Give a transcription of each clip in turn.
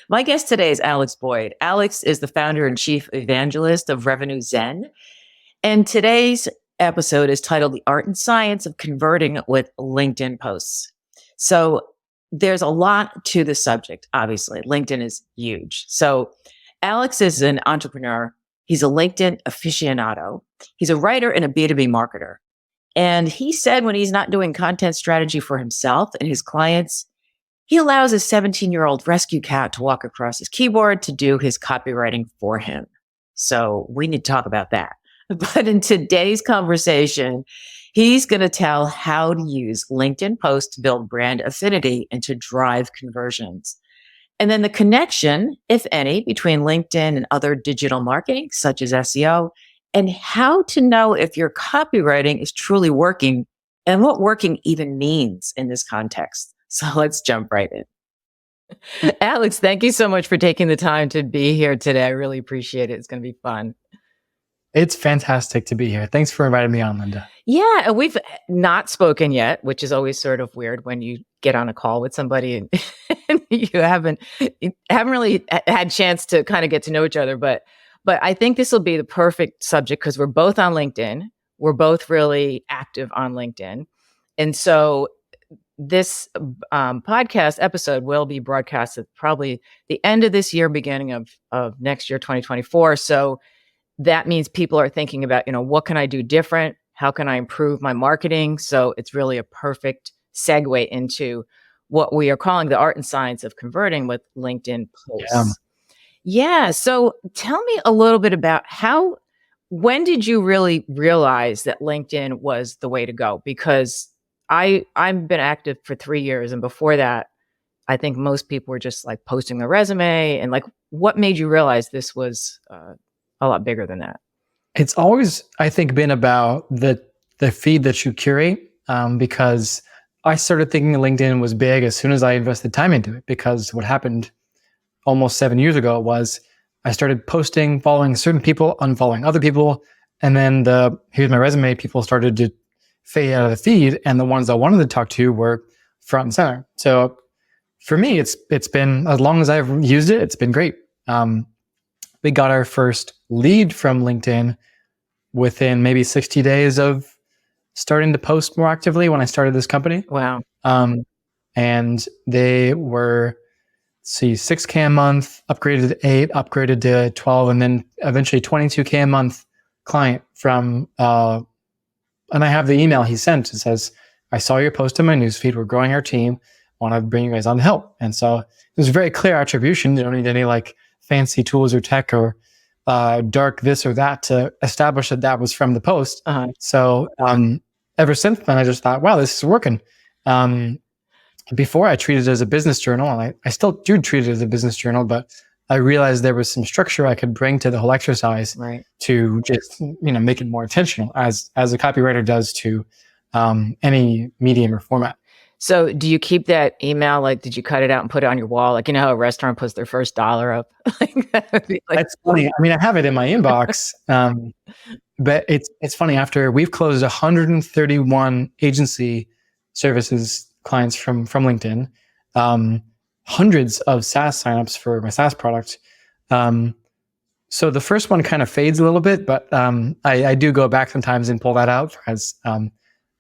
My guest today is Alex Boyd. Alex is the founder and chief evangelist of Revenue Zen. And today's episode is titled The Art and Science of Converting with LinkedIn Posts. So there's a lot to the subject, obviously. LinkedIn is huge. So Alex is an entrepreneur. He's a LinkedIn aficionado. He's a writer and a B2B marketer. And he said when he's not doing content strategy for himself and his clients, he allows his 17-year-old rescue cat to walk across his keyboard to do his copywriting for him. So we need to talk about that. But in today's conversation, he's going to tell how to use LinkedIn posts to build brand affinity and to drive conversions. And then the connection, if any, between LinkedIn and other digital marketing, such as SEO, and how to know if your copywriting is truly working and what working even means in this context. So let's jump right in. Alex, thank you so much for taking the time to be here today. I really appreciate it. It's going to be fun. It's fantastic to be here. Thanks for inviting me on, Linda. Yeah, and we've not spoken yet, which is always sort of weird when you get on a call with somebody and you haven't really had a chance to kind of get to know each other. But I think this will be the perfect subject because we're both on LinkedIn. We're both really active on LinkedIn. And so this podcast episode will be broadcasted probably the end of this year, beginning of next year, 2024. So that means people are thinking about, what can I do different? How can I improve my marketing? So it's really a perfect segue into what we are calling the art and science of converting with LinkedIn posts. Yeah. So tell me a little bit about when did you really realize that LinkedIn was the way to go? Because I've been active for 3 years. And before that, I think most people were just like posting their resume. And like, what made you realize this was a lot bigger than that? It's always, I think, been about the feed that you curate, because I started thinking LinkedIn was big as soon as I invested time into it. Because what happened almost 7 years ago was I started posting, following certain people, unfollowing other people, and then here's my resume, people started to fade out of the feed, and the ones I wanted to talk to were front and center. So for me, it's been, as long as I've used it, it's been great. We got our first lead from LinkedIn within maybe 60 days of starting to post more actively when I started this company. Wow. And they were, 6K a month, upgraded to 8, upgraded to 12, and then eventually 22K a month client from, and I have the email he sent. It says, I saw your post in my newsfeed. We're growing our team. I want to bring you guys on to help. And so it was very clear attribution. You don't need any like fancy tools or tech or dark this or that to establish that was from the post. So ever since then, I just thought, wow, this is working. Before I treated it as a business journal, and I still do treat it as a business journal, but I realized there was some structure I could bring to the whole exercise to just, make it more intentional as a copywriter does to any medium or format. So do you keep that email? Like, did you cut it out and put it on your wall? Like, how a restaurant puts their first $1 up? That's funny. I mean, I have it in my inbox, but it's funny. After we've closed 131 agency services clients from LinkedIn, hundreds of SaaS signups for my SaaS product. So the first one kind of fades a little bit, but I do go back sometimes and pull that out as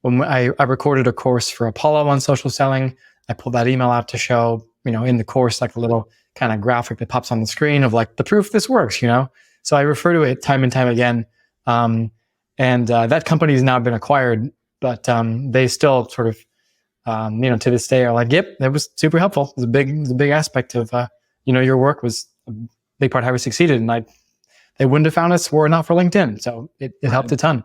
when I recorded a course for Apollo on social selling. I pulled that email out to show, in the course, like a little kind of graphic that pops on the screen of like the proof this works, So I refer to it time and time again. And that company has now been acquired, but they still sort of, to this day are like, yep, that was super helpful. It was a big aspect of, your work was a big part of how we succeeded. And they wouldn't have found us were it not for LinkedIn. So it helped a ton.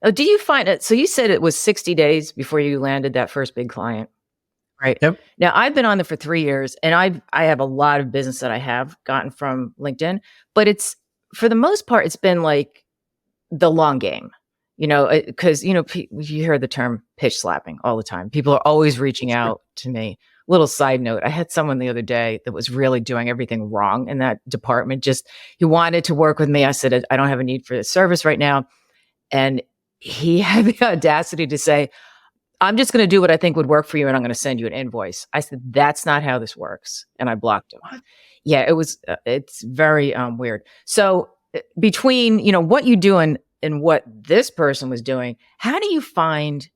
Oh, do you find it? So you said it was 60 days before you landed that first big client, right? Yep. Now I've been on there for 3 years, and I have a lot of business that I have gotten from LinkedIn, but it's, for the most part, it's been like the long game, because, you hear the term pitch slapping all the time. People are always reaching out to me. Little side note, I had someone the other day that was really doing everything wrong in that department. He wanted to work with me. I said, I don't have a need for this service right now. And he had the audacity to say, I'm just going to do what I think would work for you, and I'm going to send you an invoice. I said, that's not how this works. And I blocked him. What? Yeah, it's very weird. So between, what you do and what this person was doing, how do you find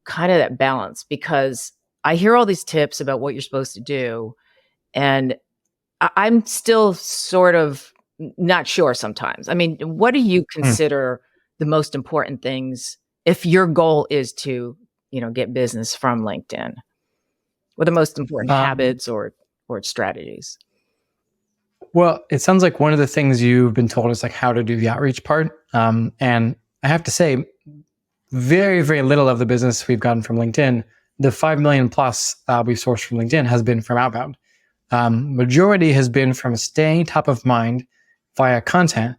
kind of that balance? Because I hear all these tips about what you're supposed to do, and I'm still sort of not sure sometimes. I mean, what do you consider the most important things if your goal is to, get business from LinkedIn? What are the most important habits or strategies? Well, it sounds like one of the things you've been told is like how to do the outreach part. And I have to say, very, very little of the business we've gotten from LinkedIn, the 5 million plus we've sourced from LinkedIn has been from outbound. Majority has been from staying top of mind via content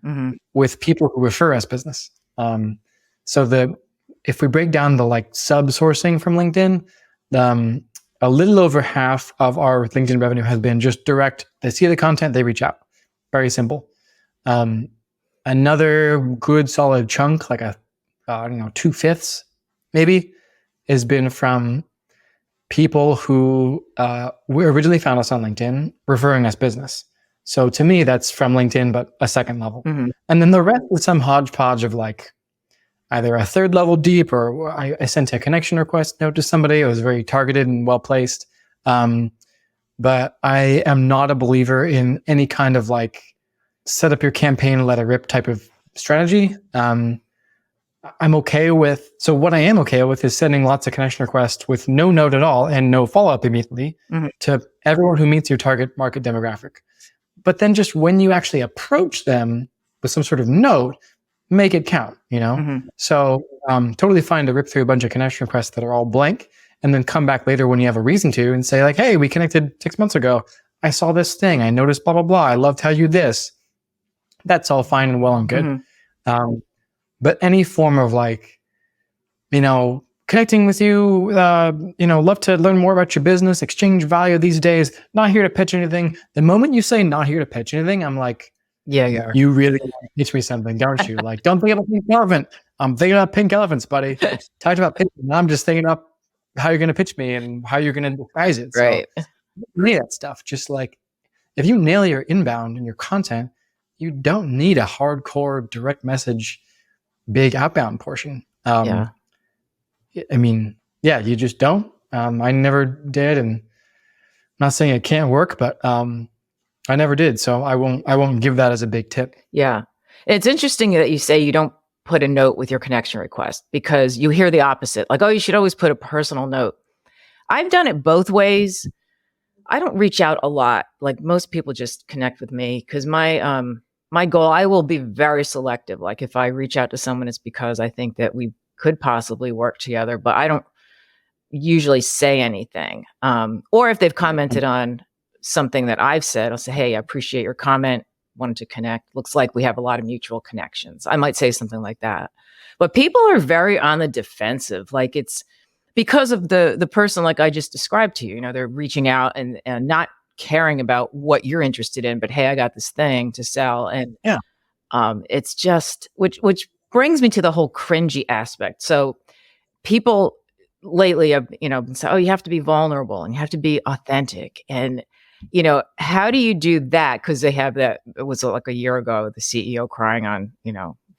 with people who refer us business. If we break down the like sub sourcing from LinkedIn, a little over half of our LinkedIn revenue has been just direct. They see the content, they reach out. Very simple. Another good solid chunk, like 2/5 maybe, has been from people who originally found us on LinkedIn, referring us business. So to me, that's from LinkedIn, but a second level. And then the rest is some hodgepodge of like either a third level deep, or I sent a connection request note to somebody. It was very targeted and well placed. But I am not a believer in any kind of like set up your campaign and let it rip type of strategy. I'm okay with, so what I am okay with is sending lots of connection requests with no note at all and no follow-up immediately to everyone who meets your target market demographic. But then just when you actually approach them with some sort of note, make it count, So totally fine to rip through a bunch of connection requests that are all blank and then come back later when you have a reason to and say like, hey, we connected 6 months ago. I saw this thing. I noticed blah, blah, blah. I loved how you this. That's all fine and well and good. But any form of like, connecting with you, love to learn more about your business, exchange value these days, not here to pitch anything. The moment you say not here to pitch anything, I'm like, yeah, you really want to pitch me something, don't you? Like, don't think about pink elephant. I'm thinking about pink elephants, buddy. Talked about pitching. I'm just thinking about how you're going to pitch me and how you're going to disguise it. Right. So, that stuff. Just like, if you nail your inbound and your content, you don't need a hardcore direct message, big outbound portion. I mean, you just don't. I never did, and I'm not saying it can't work, but I never did, so I won't give that as a big tip. Yeah, it's interesting that you say you don't put a note with your connection request, because you hear the opposite, like, oh, you should always put a personal note. I've done it both ways. I don't reach out a lot. Like most people just connect with me because my goal, I will be very selective. Like if I reach out to someone, it's because I think that we could possibly work together, but I don't usually say anything. Or if they've commented on something that I've said, I'll say, hey, I appreciate your comment. Wanted to connect. Looks like we have a lot of mutual connections. I might say something like that. But people are very on the defensive. Like it's because of the person like I just described to you. They're reaching out and not caring about what you're interested in, but hey, I got this thing to sell. And it's just, which brings me to the whole cringy aspect. So people lately have, say, oh, you have to be vulnerable and you have to be authentic. And, how do you do that? Because they have that, it was like a year ago, the CEO crying on,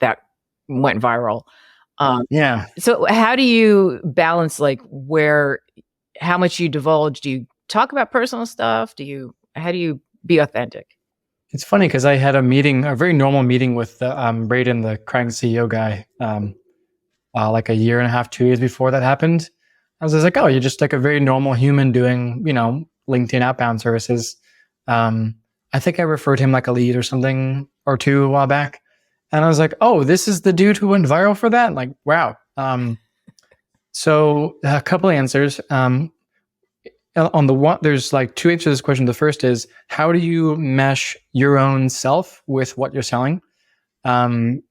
that went viral. So how do you balance like how much you divulge? Do you talk about personal stuff? How do you be authentic? It's funny because I had a very normal meeting with Braden, the crying CEO guy, like a year and a half, 2 years before that happened. I was just like, oh, you're just like a very normal human doing, LinkedIn outbound services. I think I referred him like a lead or something or two a while back. And I was like, oh, this is the dude who went viral for that? Like, wow. So a couple of answers. On the one, there's like two answers to this question. The first is, how do you mesh your own self with what you're selling? And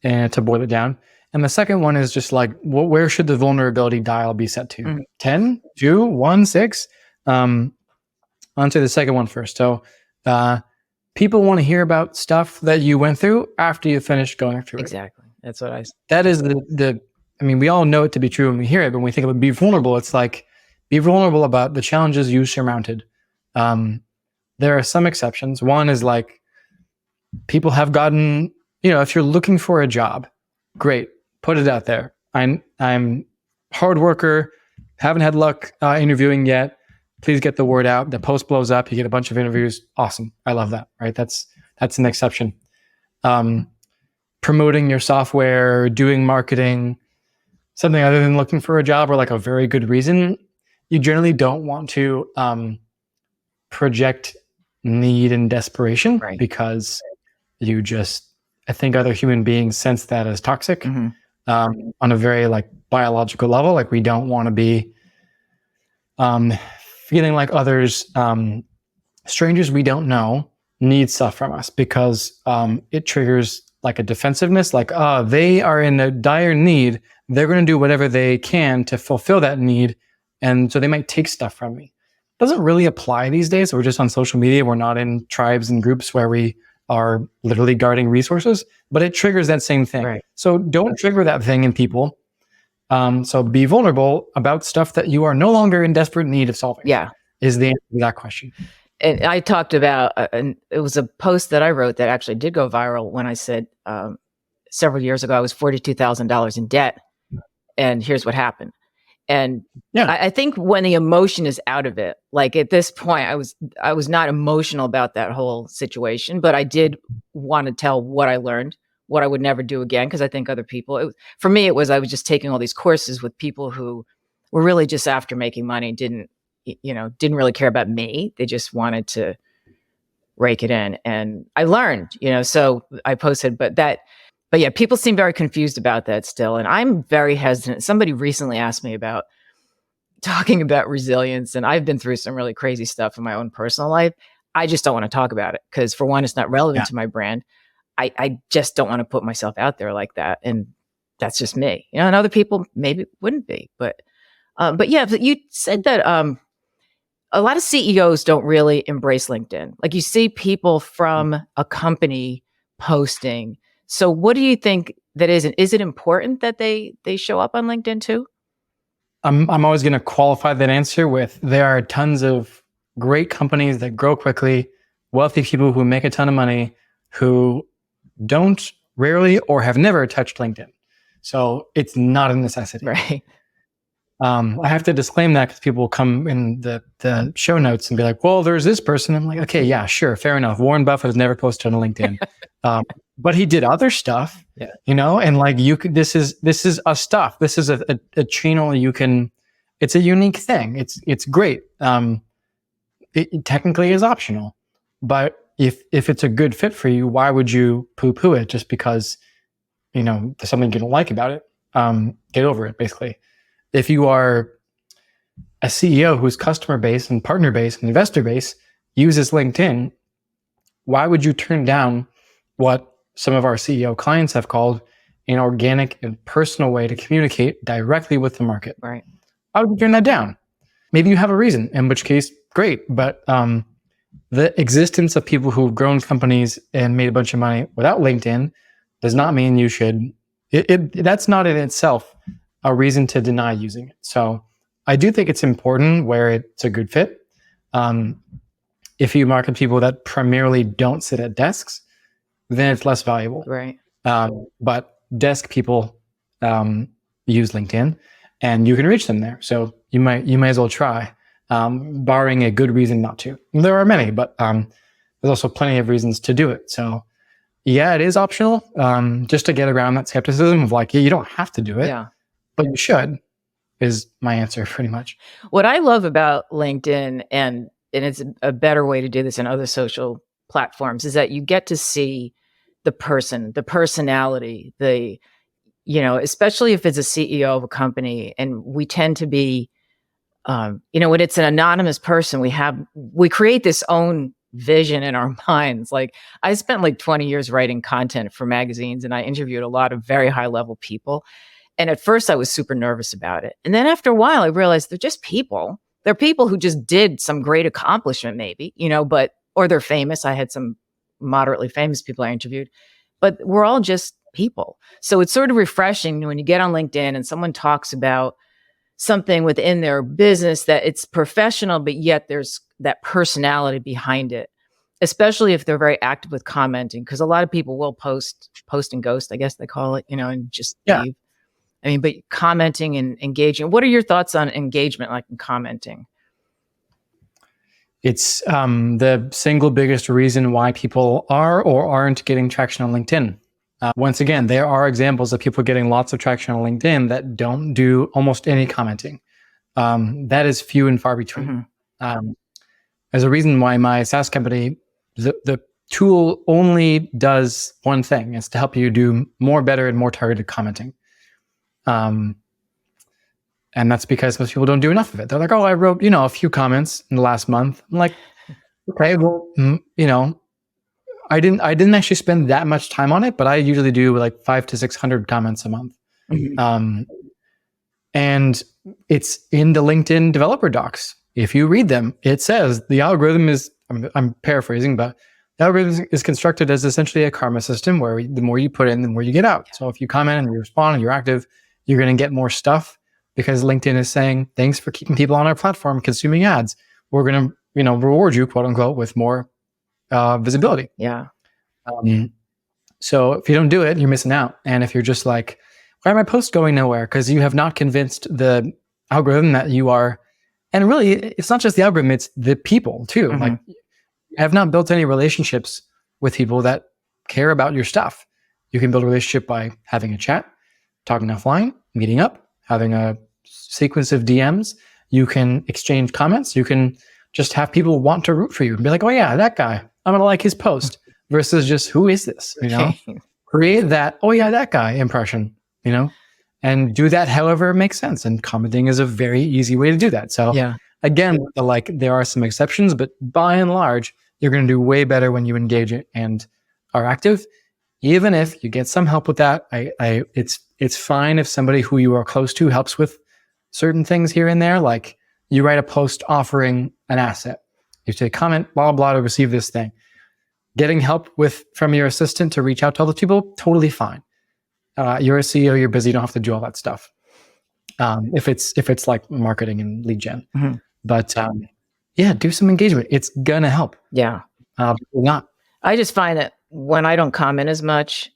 to boil it down. And the second one is just like, where should the vulnerability dial be set to? 10, 2, 1, 6? Answer the second one first. So people want to hear about stuff that you went through after you finished going through it. Exactly. That's what I said. That is the I mean, we all know it to be true when we hear it, but when we think about be vulnerable, it's like, be vulnerable about the challenges you surmounted. There are some exceptions. One is like, people have gotten, if you're looking for a job, great, put it out there. I'm hard worker, haven't had luck interviewing yet. Please get the word out. The post blows up. You get a bunch of interviews. Awesome. I love that. Right. That's an exception. Promoting your software, doing marketing, something other than looking for a job or like a very good reason. You generally don't want to project need and desperation, Right. because I think other human beings sense that as toxic on a very like biological level. Like, we don't want to be feeling like others, strangers we don't know, need stuff from us, because it triggers like a defensiveness, like, they are in a dire need. They're going to do whatever they can to fulfill that need. And so they might take stuff from me. Doesn't really apply these days. We're just on social media. We're not in tribes and groups where we are literally guarding resources, but it triggers that same thing. Right. So don't trigger that thing in people. So be vulnerable about stuff that you are no longer in desperate need of solving. Yeah. Is the answer to that question. And I talked about, and it was a post that I wrote that actually did go viral when I said several years ago, I was $42,000 in debt. And here's what happened. And yeah, I think when the emotion is out of it, like at this point, I was not emotional about that whole situation, but I did want to tell what I learned, what I would never do again. Because I think other people, for me, I was just taking all these courses with people who were really just after making money, didn't really care about me. They just wanted to rake it in. And I learned, so I posted, but yeah, people seem very confused about that still. And I'm very hesitant. Somebody recently asked me about talking about resilience, and I've been through some really crazy stuff in my own personal life. I just don't want to talk about it because, for one, it's not relevant to my brand. I just don't want to put myself out there like that. And that's just me, and other people maybe wouldn't be, but yeah, but you said that, a lot of CEOs don't really embrace LinkedIn. Like, you see people from a company posting. So what do you think that is? And is it important that they show up on LinkedIn too? I'm always going to qualify that answer with, there are tons of great companies that grow quickly, wealthy people who make a ton of money, who don't rarely or have never touched LinkedIn. So it's not a necessity. Right. I have to disclaim that because people will come in the show notes and be like, well, there's this person. I'm like, okay, yeah, sure. Fair enough. Warren Buffett has never posted on LinkedIn. But he did other stuff, and like, this is a stuff. This is a channel it's a unique thing. It's great. It technically is optional, but if it's a good fit for you, why would you poo-poo it just because, there's something you don't like about it? Get over it, basically. If you are a CEO whose customer base and partner base and investor base uses LinkedIn, why would you turn down what some of our CEO clients have called an organic and personal way to communicate directly with the market? Right. Why would you turn that down? Maybe you have a reason, in which case, great. But the existence of people who've grown companies and made a bunch of money without LinkedIn does not mean you should. That's not in itself a reason to deny using it. So I do think it's important where it's a good fit. If you market people that primarily don't sit at desks, then it's less valuable. Right. But desk people use LinkedIn, and you can reach them there. So you might as well try, barring a good reason not to. There are many, but there's also plenty of reasons to do it. So yeah, it is optional, just to get around that skepticism of like, yeah, you don't have to do it. Yeah. But you should, is my answer pretty much. What I love about LinkedIn, and it's a better way to do this in other social platforms, is that you get to see the person, the personality, especially if it's a CEO of a company. And we tend to be, when it's an anonymous person, we create this own vision in our minds. Like, I spent like 20 years writing content for magazines, and I interviewed a lot of very high level people. And at first I was super nervous about it. And then after a while, I realized they're just people. They're people who just did some great accomplishment, maybe, or they're famous. I had some moderately famous people I interviewed, but we're all just people. So it's sort of refreshing when you get on LinkedIn and someone talks about something within their business that it's professional, but yet there's that personality behind it, especially if they're very active with commenting, because a lot of people will post and ghost, I guess they call it, and just Yeah. leave. I mean, but commenting and engaging. What are your thoughts on engagement, like in commenting? It's the single biggest reason why people are or aren't getting traction on LinkedIn. Once again, there are examples of people getting lots of traction on LinkedIn that don't do almost any commenting. That is few and far between. Mm-hmm. There's a reason why my SaaS company, the tool only does one thing. It's to help you do more, better, and more targeted commenting. And that's because most people don't do enough of it. They're like, oh, I wrote, a few comments in the last month. I'm like, okay, well, I didn't actually spend that much time on it, but I usually do like 500 to 600 comments a month. Mm-hmm. And it's in the LinkedIn developer docs. If you read them, it says the algorithm is, I'm paraphrasing, but the algorithm is constructed as essentially a karma system where the more you put in, the more you get out. So if you comment and you respond and you're active, you're going to get more stuff because LinkedIn is saying, thanks for keeping people on our platform consuming ads. We're going to, reward you, quote unquote, with more visibility. Yeah. So if you don't do it, you're missing out. And if you're just like, why are my posts going nowhere? Because you have not convinced the algorithm that you are, and really, it's not just the algorithm, it's the people too. Mm-hmm. Like, you have not built any relationships with people that care about your stuff. You can build a relationship by having a chat, talking offline, meeting up, having a sequence of DMs. You can exchange comments. You can just have people want to root for you and be like, oh yeah, that guy, I'm going to like his post, versus just, who is this? Create that, oh yeah, that guy impression, and do that however it makes sense. And commenting is a very easy way to do that. So again, there are some exceptions, but by and large, you're going to do way better when you engage it and are active. Even if you get some help with that, it's fine if somebody who you are close to helps with certain things here and there. Like, you write a post offering an asset. You say, comment, blah, blah, to receive this thing. Getting help from your assistant to reach out to other people, totally fine. You're a CEO, you're busy, you don't have to do all that stuff. If it's like marketing and lead gen. Mm-hmm. But do some engagement. It's gonna help. Yeah. Not. I just find that when I don't comment as much,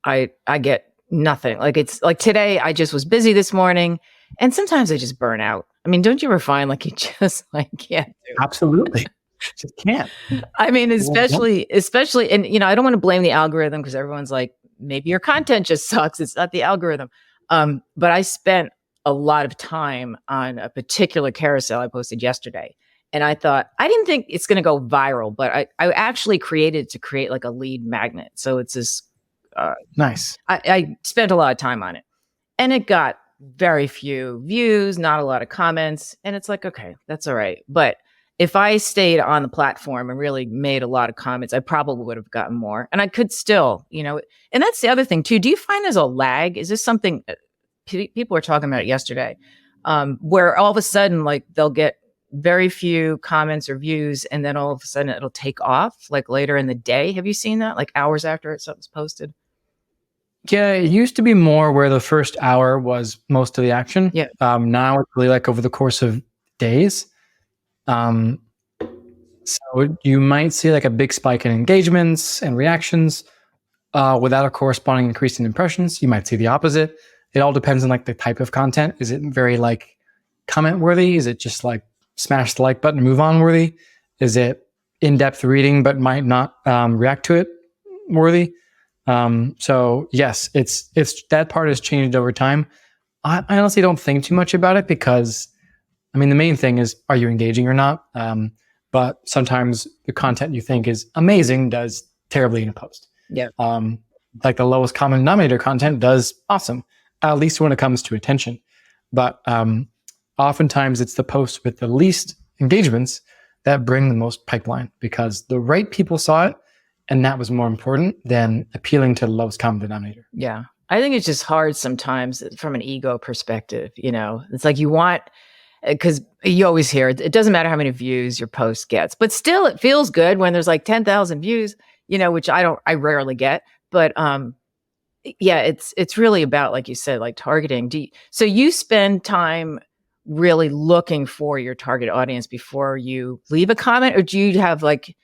I get nothing. Like, it's like today, I just was busy this morning, and sometimes I just burn out. I mean, don't you ever find like you just can't do it? Absolutely. Just can't. I mean, especially, and I don't want to blame the algorithm, because everyone's like, maybe your content just sucks. It's not the algorithm. But I spent a lot of time on a particular carousel I posted yesterday. And I thought, I didn't think it's going to go viral, but I actually created to create like a lead magnet. So it's this. Nice. I spent a lot of time on it, and it got very few views, not a lot of comments. And it's like, okay, that's all right. But if I stayed on the platform and really made a lot of comments, I probably would have gotten more. And I could still, and that's the other thing too. Do you find there's a lag? Is this something people were talking about yesterday, where all of a sudden, like, they'll get very few comments or views, and then all of a sudden it'll take off like later in the day? Have you seen that? Like hours after something's posted? Yeah, it used to be more where the first hour was most of the action. Yeah. Now it's really like over the course of days. So you might see like a big spike in engagements and reactions without a corresponding increase in impressions. You might see the opposite. It all depends on like the type of content. Is it very like comment worthy? Is it just like smash the like button, move on worthy? Is it in-depth reading but might not react to it worthy? So yes, it's that part has changed over time. I honestly don't think too much about it, because the main thing is, are you engaging or not? But sometimes the content you think is amazing does terribly in a post. Yeah. Like the lowest common denominator content does awesome, at least when it comes to attention. But oftentimes it's the posts with the least engagements that bring the most pipeline, because the right people saw it, and that was more important than appealing to the lowest common denominator. Yeah. I think it's just hard sometimes from an ego perspective. It's like you want, because you always hear it doesn't matter how many views your post gets, but still it feels good when there's like 10,000 views, which I rarely get, but Yeah, it's really about, like you said, like targeting. So you spend time really looking for your target audience before you leave a comment, or do you have like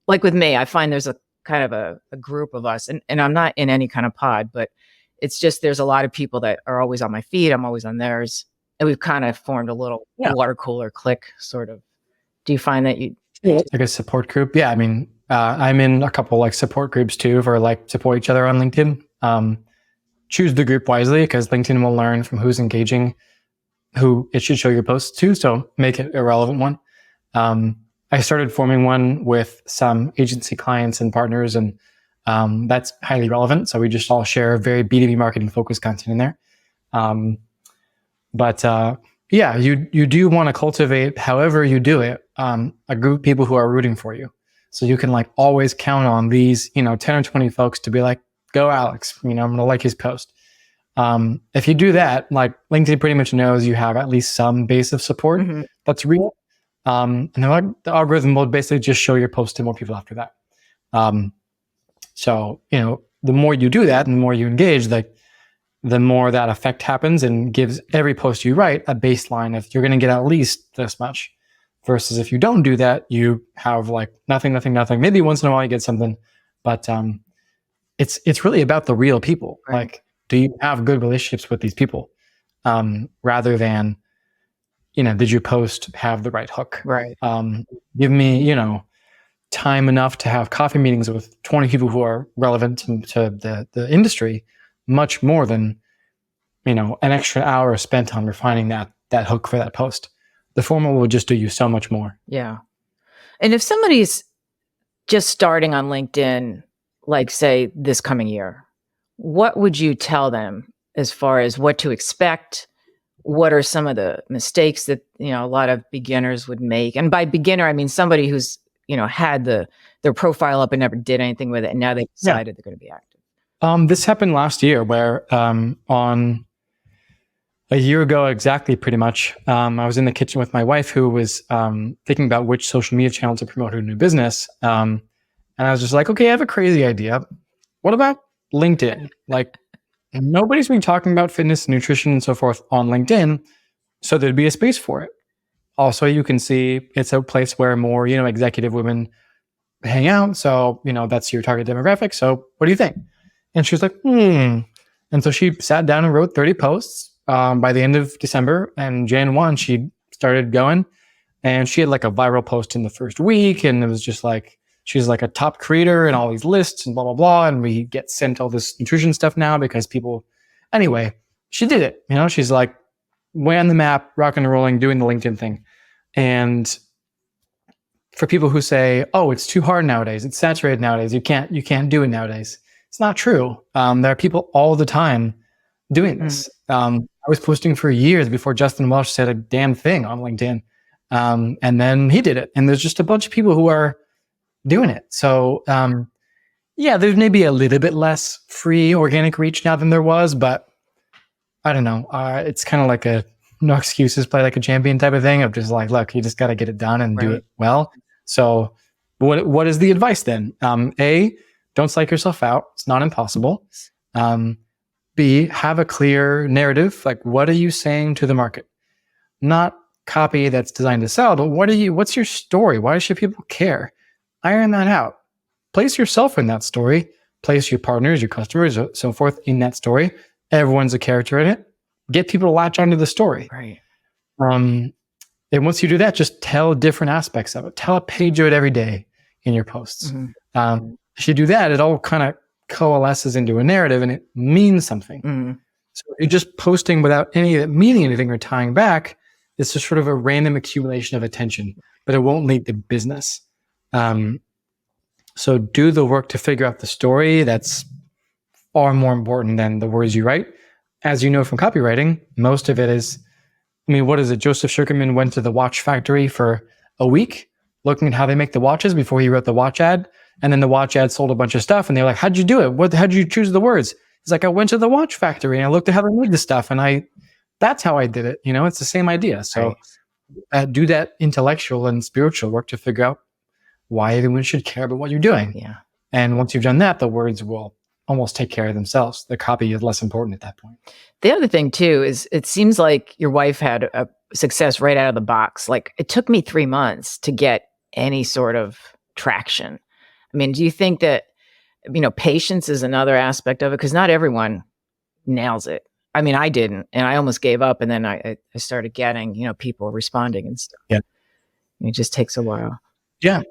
with me, I find there's a kind of a group of us, and I'm not in any kind of pod, but it's just there's a lot of people that are always on my feed. I'm always on theirs, and we've kind of formed a little Yeah. water cooler clique, sort of. Do you find that you? Like a support group? Yeah, I mean, I'm in a couple like support groups too for like support each other on LinkedIn. Choose the group wisely because LinkedIn will learn from who's engaging, who it should show your posts to. So make it a relevant one. I started forming one with some agency clients and partners, and that's highly relevant. So we just all share very B2B marketing focused content in there. But yeah, you do want to cultivate, however you do it, a group of people who are rooting for you. So you can like always count on these, 10 or 20 folks to be like, go Alex, I'm going to like his post. If you do that, like LinkedIn pretty much knows you have at least some base of support that's real. And the algorithm will basically just show your post to more people after that. So, the more you do that and the more you engage, like the more that effect happens and gives every post you write a baseline of you're going to get at least this much. Versus if you don't do that, you have like nothing. Maybe once in a while you get something, but it's really about the real people. Right. Like, do you have good relationships with these people? Rather than, did your post have the right hook? Right. Give me, time enough to have coffee meetings with 20 people who are relevant to the industry, much more than, an extra hour spent on refining that hook for that post. The former will just do you so much more. Yeah. And if somebody's just starting on LinkedIn, like say this coming year, what would you tell them as far as what to expect? What are some of the mistakes that, a lot of beginners would make? And by beginner, I mean somebody who's, had their profile up and never did anything with it, and now they decided they're going to be active. This happened last year where on a year ago exactly, pretty much, I was in the kitchen with my wife who was thinking about which social media channel to promote her new business. And I was just like, okay, I have a crazy idea. What about LinkedIn? Like, nobody's been talking about fitness, nutrition, and so forth on LinkedIn, so there'd be a space for it. Also, you can see it's a place where more, executive women hang out. So, that's your target demographic. So what do you think? And she was like, And so she sat down and wrote 30 posts by the end of December. And Jan 1, she started going. And she had like a viral post in the first week. And it was just like, she's like a top creator and all these lists and blah, blah, blah. And we get sent all this nutrition stuff now because people, anyway, she did it. She's like way on the map, rocking and rolling, doing the LinkedIn thing. And for people who say, oh, it's too hard nowadays, it's saturated nowadays, you can't do it nowadays. It's not true. There are people all the time doing this. I was posting for years before Justin Welsh said a damn thing on LinkedIn. And then he did it. And there's just a bunch of people who are doing it. So, there's maybe a little bit less free organic reach now than there was, but I don't know. It's kind of like a no excuses, play like a champion type of thing of just like, look, you just got to get it done and do it well. So what is the advice then? A, don't psych yourself out. It's not impossible. B, have a clear narrative. Like, what are you saying to the market? Not copy that's designed to sell, but what's your story? Why should people care? Iron that out. Place yourself in that story. Place your partners, your customers, so forth in that story. Everyone's a character in it. Get people to latch onto the story. Right. And once you do that, just tell different aspects of it. Tell a page of it every day in your posts. If you do that, it all kind of coalesces into a narrative and it means something. So if you're just posting without any of it meaning anything or tying back, it's just sort of a random accumulation of attention, but it won't lead to business. So do the work to figure out the story. That's far more important than the words you write. As you know from copywriting, most of it is, what is it? Joseph Sugarman went to the watch factory for a week looking at how they make the watches before he wrote the watch ad. And then the watch ad sold a bunch of stuff. And they're like, how'd you do it? How'd you choose the words? He's like, I went to the watch factory and I looked at how they made the stuff. And that's how I did it. It's the same idea. So do that intellectual and spiritual work to figure out why everyone should care about what you're doing. Yeah. And once you've done that, the words will almost take care of themselves. The copy is less important at that point. The other thing too is it seems like your wife had a success right out of the box. Like it took me 3 months to get any sort of traction. I mean, do you think that, patience is another aspect of it? Because not everyone nails it. I mean, I didn't, and I almost gave up. And then I started getting, people responding and stuff. Yeah. It just takes a while. Yeah.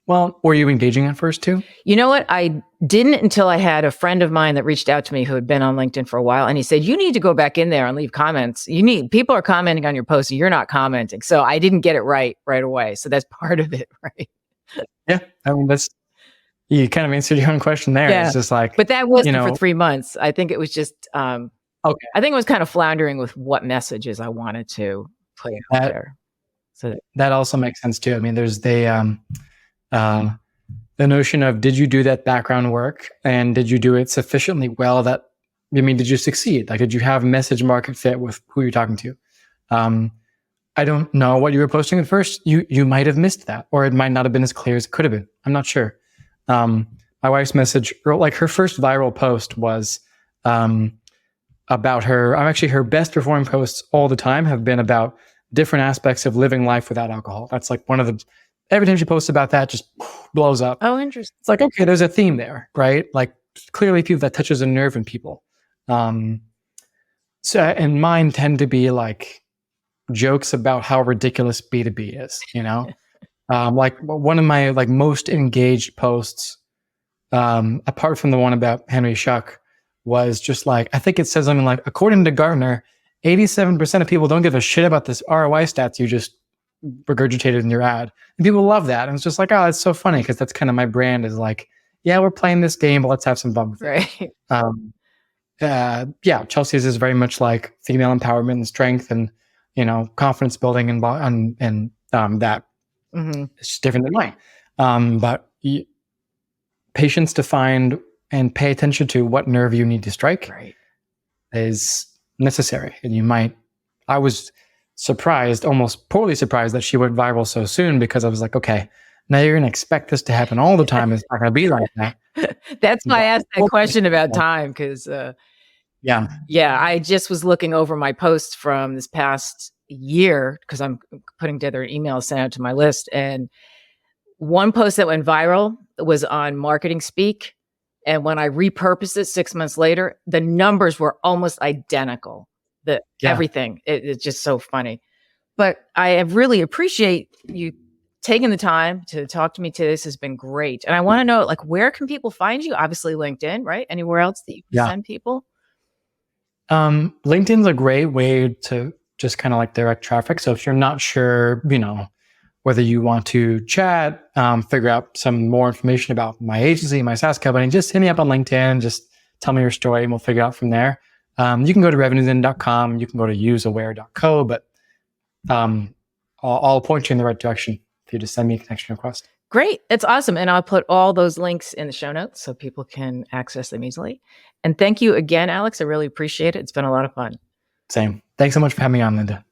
Well, were you engaging at first too? You know what? I didn't until I had a friend of mine that reached out to me who had been on LinkedIn for a while. And he said, you need to go back in there and leave comments. People are commenting on your posts and you're not commenting. So I didn't get it right away. So that's part of it, right? Yeah. I mean, you kind of answered your own question there. Yeah. It's just like, but that wasn't for 3 months. I think it was just, okay. I think it was kind of floundering with what messages I wanted to put out there. So that also makes sense too. I mean, there's the notion of, did you do that background work and did you do it sufficiently well did you succeed? Like, did you have message market fit with who you're talking to? I don't know what you were posting at first. You might have missed that, or it might not have been as clear as it could have been. I'm not sure. My wife's message, like her first viral post was about her best performing posts all the time have been about different aspects of living life without alcohol. That's like every time she posts about that, just blows up. Oh, interesting. It's like, okay, there's a theme there, right? Like clearly that touches a nerve in people. And mine tend to be like jokes about how ridiculous B2B is, like one of my like most engaged posts, apart from the one about Henry Schuck, was just like, I think it says something like, according to Gartner, 87% of people don't give a shit about this ROI stats you just regurgitated in your ad. And people love that. And it's just like, oh, it's so funny because that's kind of my brand is like, yeah, we're playing this game, but let's have some fun with it. Right. Chelsea's is very much like female empowerment and strength and, confidence building and that is different than mine. But patience to find and pay attention to what nerve you need to strike is necessary. And I was surprised, almost poorly surprised that she went viral so soon because I was like, okay, now you're going to expect this to happen all the time. It's not going to be like that. That's why I asked that question about time because, I just was looking over my posts from this past year because I'm putting together an email sent out to my list. And one post that went viral was on marketing speak. And when I repurposed it 6 months later, the numbers were almost identical. Everything. It's just so funny. But I really appreciate you taking the time to talk to me today. This has been great. And I want to know, like, where can people find you? Obviously LinkedIn, right? Anywhere else that you can send people? LinkedIn's a great way to just kind of like direct traffic. So if you're not sure, whether you want to chat, figure out some more information about my agency, my SaaS company, just hit me up on LinkedIn, just tell me your story and we'll figure it out from there. You can go to revenuezen.com, you can go to useaware.co, but I'll point you in the right direction if you just send me a connection request. Great. It's awesome. And I'll put all those links in the show notes so people can access them easily. And thank you again, Alex. I really appreciate it. It's been a lot of fun. Same. Thanks so much for having me on, Linda.